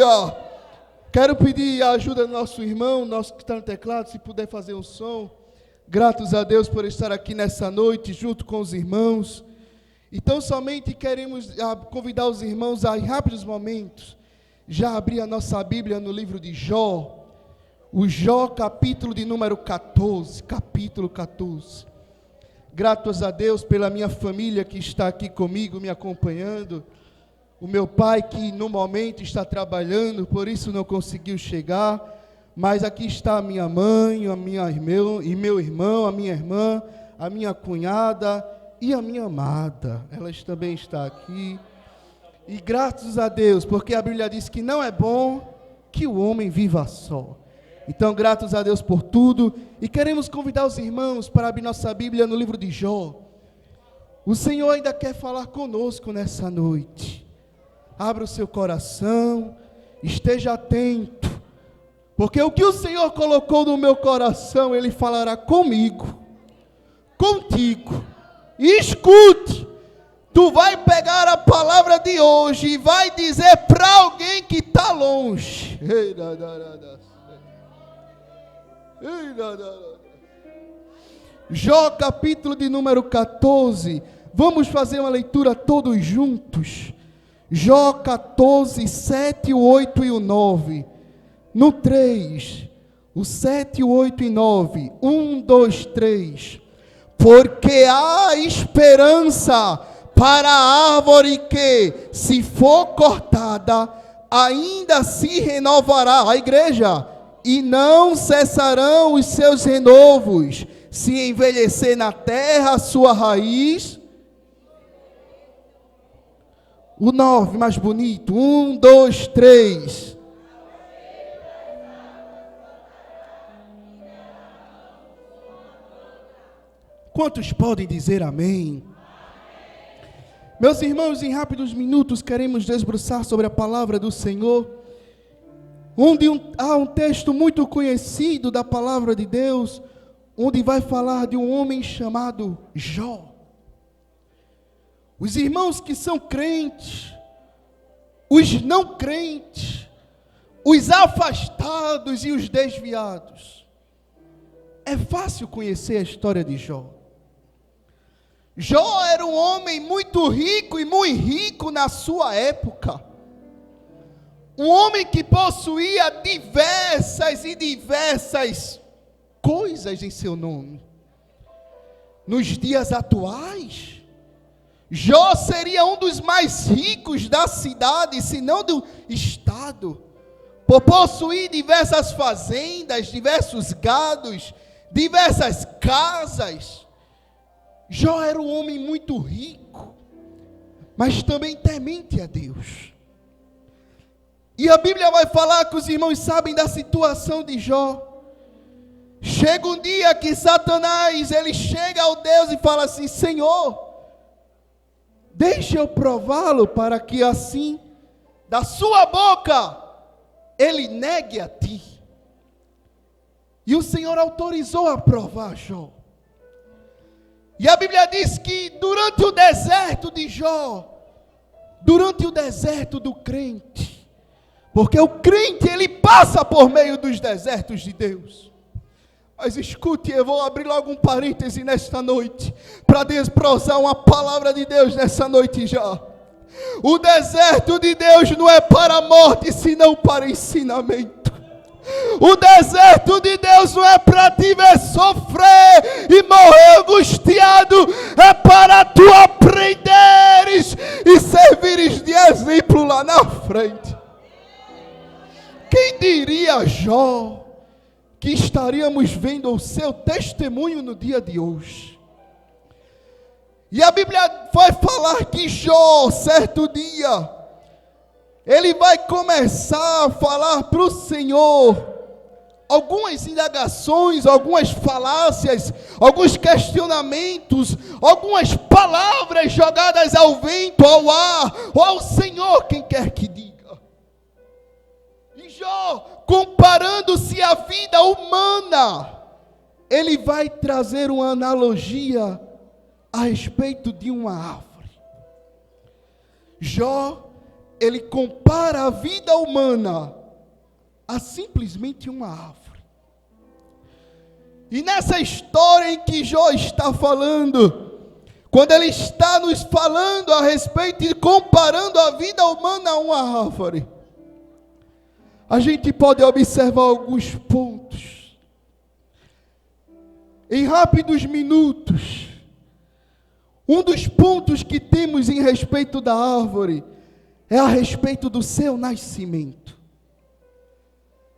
Aleluia! Quero pedir a ajuda do nosso irmão, nosso que está no teclado, se puder fazer um som. Gratos a Deus por estar aqui nessa noite, junto com os irmãos. Então, somente queremos convidar os irmãos a, em rápidos momentos, já abrir a nossa Bíblia no livro de Jó. O Jó, capítulo de número 14, capítulo 14. Gratos a Deus pela minha família que está aqui comigo, me acompanhando. O meu pai que no momento está trabalhando, por isso não conseguiu chegar. Mas aqui está a minha mãe, meu irmão, a minha irmã, a minha cunhada e a minha amada. Elas também estão aqui. E graças a Deus, porque a Bíblia diz que não é bom que o homem viva só. Então, graças a Deus por tudo. E queremos convidar os irmãos para abrir nossa Bíblia no livro de Jó. O Senhor ainda quer falar conosco nessa noite. Abra o seu coração, esteja atento. Porque o que o Senhor colocou no meu coração, Ele falará comigo, contigo. E escute, tu vai pegar a palavra de hoje e vai dizer para alguém que está longe. Jó, capítulo de número 14. Vamos fazer uma leitura todos juntos. Jó 14, 7, o 8 e o 9. No 3, o 7, o 8 e 9. 1, 2, 3. Porque há esperança para a árvore que, se for cortada, ainda se renovará. A igreja. E não cessarão os seus renovos, se envelhecer na terra a sua raiz. O 9, mais bonito. 1, 2, 3. Quantos podem dizer amém? Meus irmãos, em rápidos minutos queremos desbruçar sobre a palavra do Senhor, onde há um texto muito conhecido da palavra de Deus, onde vai falar de um homem chamado Jó. Os irmãos que são crentes, os não crentes, os afastados e os desviados, é fácil conhecer a história de Jó. Jó era um homem muito rico e muito rico na sua época. Um homem que possuía diversas coisas em seu nome. Nos dias atuais, Jó seria um dos mais ricos da cidade, se não do estado, por possuir diversas fazendas, diversos gados, diversas casas. Jó era um homem muito rico, mas também temente a Deus. E a Bíblia vai falar que os irmãos sabem da situação de Jó. Chega um dia que Satanás, ele chega ao Deus e fala assim: Senhor, deixa eu prová-lo para que assim, da sua boca, ele negue a ti. E o Senhor autorizou a provar Jó. E a Bíblia diz que durante o deserto de Jó, durante o deserto do crente, porque o crente ele passa por meio dos desertos de Deus. Mas escute, eu vou abrir logo um parêntese nesta noite, para desbrosar uma palavra de Deus nessa noite já. O deserto de Deus não é para a morte, senão para ensinamento. O deserto de Deus não é para te ver sofrer e morrer angustiado, é para tu aprenderes e servires de exemplo lá na frente. Quem diria, Jó, que estaríamos vendo o seu testemunho no dia de hoje? E a Bíblia vai falar que Jó, certo dia, ele vai começar a falar para o Senhor algumas indagações, algumas falácias, alguns questionamentos, algumas palavras jogadas ao vento, ao ar, ou ao Senhor, quem quer que diga. E Jó, comparando-se à vida humana, ele vai trazer uma analogia a respeito de uma árvore. Jó ele compara a vida humana a simplesmente uma árvore. E nessa história em que Jó está falando, quando ele está nos falando a respeito e comparando a vida humana a uma árvore, a gente pode observar alguns pontos. Em rápidos minutos, um dos pontos que temos em respeito da árvore é a respeito do seu nascimento.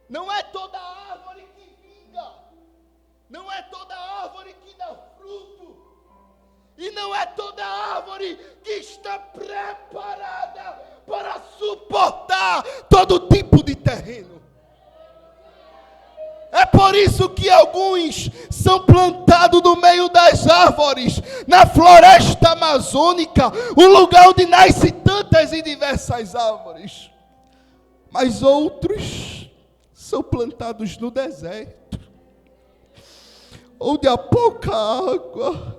Não é toda árvore que vinga, não é toda árvore que dá fruto, e não é toda árvore que está preparada para suportar todo tipo de terreno. É por isso que alguns são plantados no meio das árvores, na floresta amazônica, o lugar onde nascem tantas e diversas árvores. Mas outros são plantados no deserto, onde há pouca água,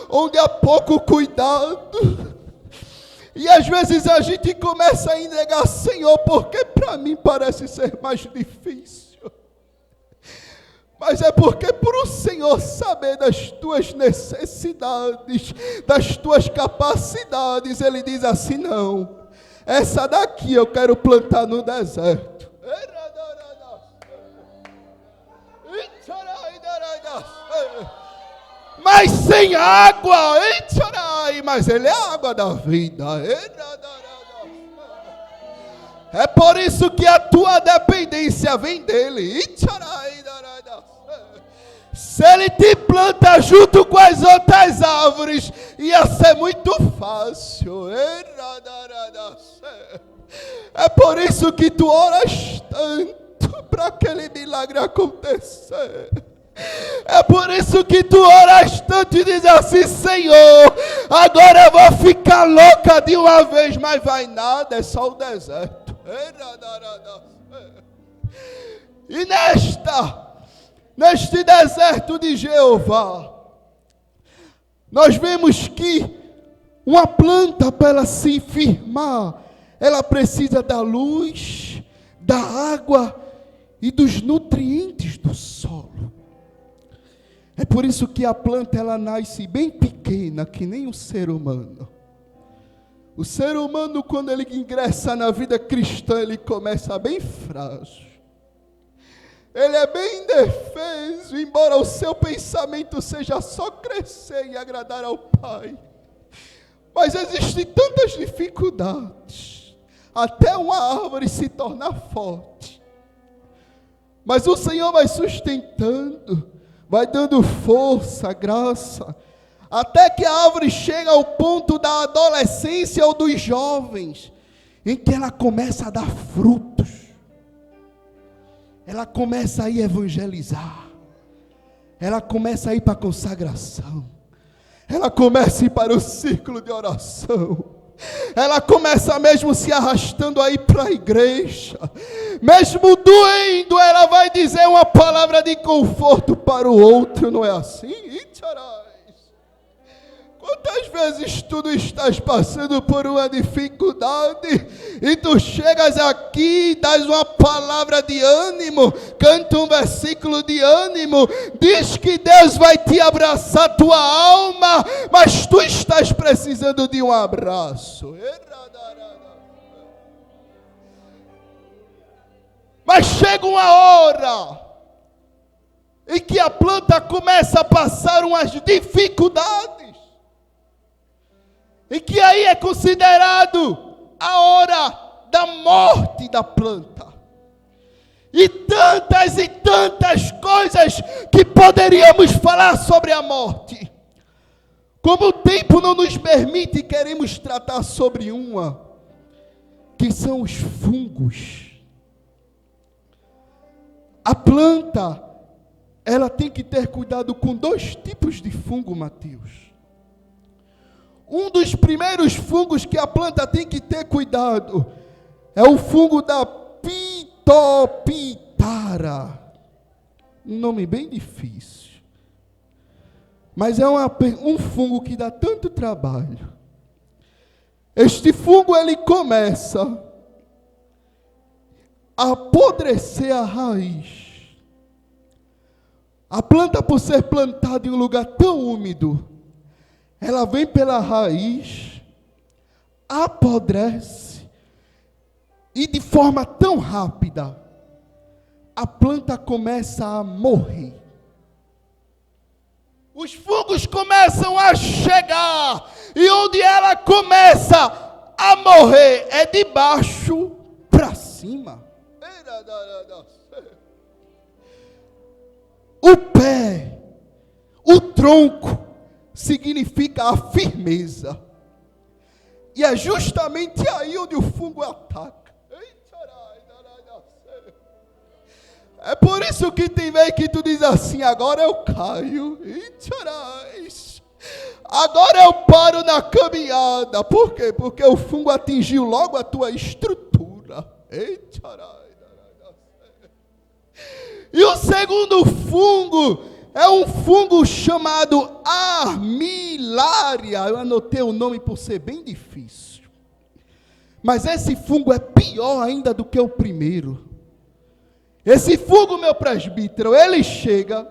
onde há pouco cuidado. E às vezes a gente começa a negar, Senhor, porque para mim parece ser mais difícil. Mas é porque por o Senhor saber das tuas necessidades, das tuas capacidades, Ele diz assim, não, essa daqui eu quero plantar no deserto. Mas sem água, mas Ele é a água da vida. É por isso que a tua dependência vem dEle. Se Ele te planta junto com as outras árvores, ia ser muito fácil. É por isso que tu oras tanto para aquele milagre acontecer. É por isso que tu oras tanto e diz assim, Senhor, agora eu vou ficar louca de uma vez, mas vai nada, é só o deserto. E neste deserto de Jeová, nós vemos que uma planta, para ela se firmar, ela precisa da luz, da água e dos nutrientes do solo. É por isso que a planta ela nasce bem pequena, que nem o ser humano. O ser humano, quando ele ingressa na vida cristã, ele começa bem frágil. Ele é bem indefeso, embora o seu pensamento seja só crescer e agradar ao Pai. Mas existem tantas dificuldades, até uma árvore se tornar forte. Mas o Senhor vai sustentando, vai dando força, graça, até que a árvore chega ao ponto da adolescência ou dos jovens, em que ela começa a dar frutos. Ela começa a ir evangelizar. Ela começa a ir para a consagração. Ela começa a ir para o círculo de oração. Ela começa mesmo se arrastando aí para a igreja. Mesmo doendo, ela vai dizer uma palavra de conforto para o outro, não é assim? Quantas vezes tu não estás passando por uma dificuldade e tu chegas aqui, dás uma palavra de ânimo, canta um versículo de ânimo, diz que Deus vai te abraçar tua alma, mas tu estás precisando de um abraço. Mas chega uma hora em que a planta começa a passar umas dificuldades, e que aí é considerado a hora da morte da planta. E tantas coisas que poderíamos falar sobre a morte. Como o tempo não nos permite, queremos tratar sobre uma, que são os fungos. A planta, ela tem que ter cuidado com 2 tipos de fungo, Mateus. Um dos primeiros fungos que a planta tem que ter cuidado é o fungo da Phytophthora. Um nome bem difícil. Mas é um fungo que dá tanto trabalho. Este fungo ele começa a apodrecer a raiz. A planta, por ser plantada em um lugar tão úmido, ela vem pela raiz, apodrece, e de forma tão rápida, a planta começa a morrer. Os fungos começam a chegar, e onde ela começa a morrer é de baixo para cima. O pé, o tronco, significa a firmeza. E é justamente aí onde o fungo ataca. É por isso que tem vez que tu diz assim: agora eu caio. Agora eu paro na caminhada. Por quê? Porque o fungo atingiu logo a tua estrutura. E o segundo fungo é um fungo chamado armilária. Eu anotei o nome por ser bem difícil. Mas esse fungo é pior ainda do que o primeiro. Esse fungo, meu presbítero, ele chega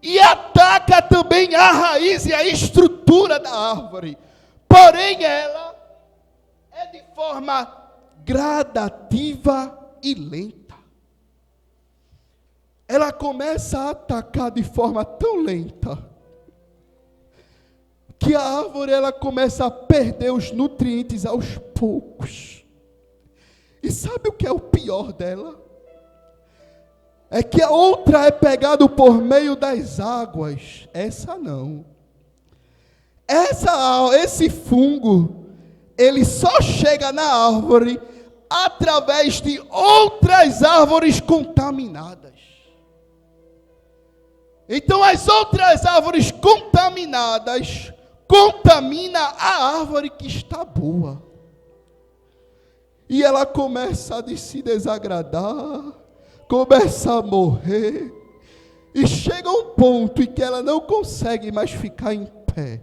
e ataca também a raiz e a estrutura da árvore. Porém, ela é de forma gradativa e lenta. Ela começa a atacar de forma tão lenta que a árvore ela começa a perder os nutrientes aos poucos. E sabe o que é o pior dela? É que a outra é pegada por meio das águas. Essa não. Esse fungo, ele só chega na árvore através de outras árvores contaminadas. Então as outras árvores contaminadas contamina a árvore que está boa. E ela começa a se desagradar, começa a morrer, e chega um ponto em que ela não consegue mais ficar em pé.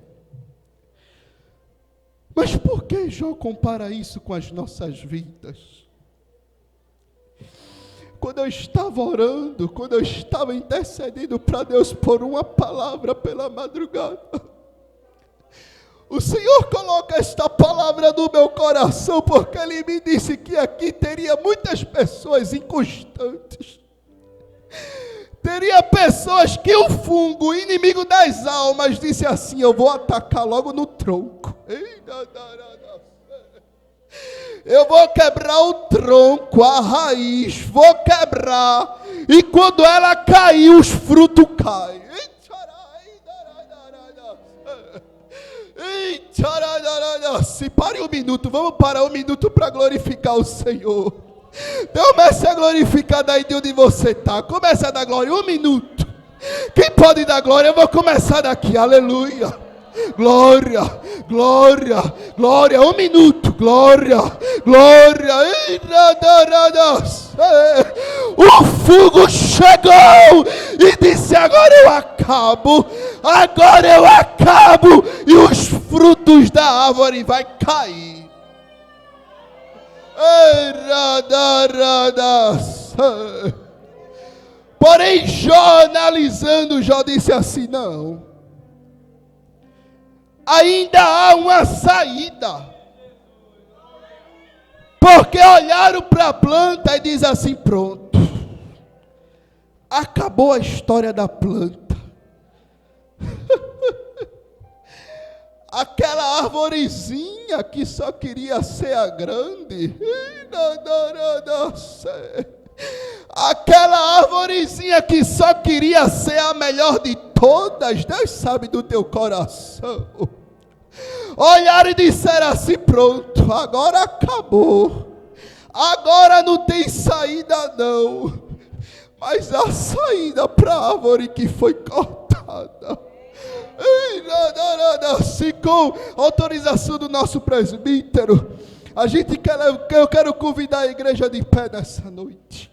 Mas por que Jó compara isso com as nossas vidas? Quando eu estava orando, quando eu estava intercedendo para Deus por uma palavra pela madrugada, o Senhor coloca esta palavra no meu coração, porque Ele me disse que aqui teria muitas pessoas inconstantes. Teria pessoas que o fungo, inimigo das almas, disse assim: eu vou atacar logo no tronco. Eu vou quebrar o tronco, a raiz, vou quebrar. E quando ela cair, os frutos caem. Se pare um minuto, vamos parar um minuto para glorificar o Senhor. Comece a glorificar daí de onde você está. Começa a dar glória, um minuto. Quem pode dar glória? Eu vou começar daqui, aleluia. Glória, glória, glória, um minuto, glória, glória. O fogo chegou e disse: agora eu acabo, e os frutos da árvore vai cair. Porém, Jó analisando, Jó disse assim: não, ainda há uma saída. Porque olharam para a planta e diz assim: pronto, acabou a história da planta. Aquela arvorezinha que só queria ser a grande, aquela arvorezinha que só queria ser a melhor de todas, Deus sabe do teu coração. Olharam e disseram assim: pronto, agora acabou, agora não tem saída não. Mas a saída para a árvore que foi cortada. Se com autorização do nosso presbítero, eu quero convidar a igreja de pé nessa noite.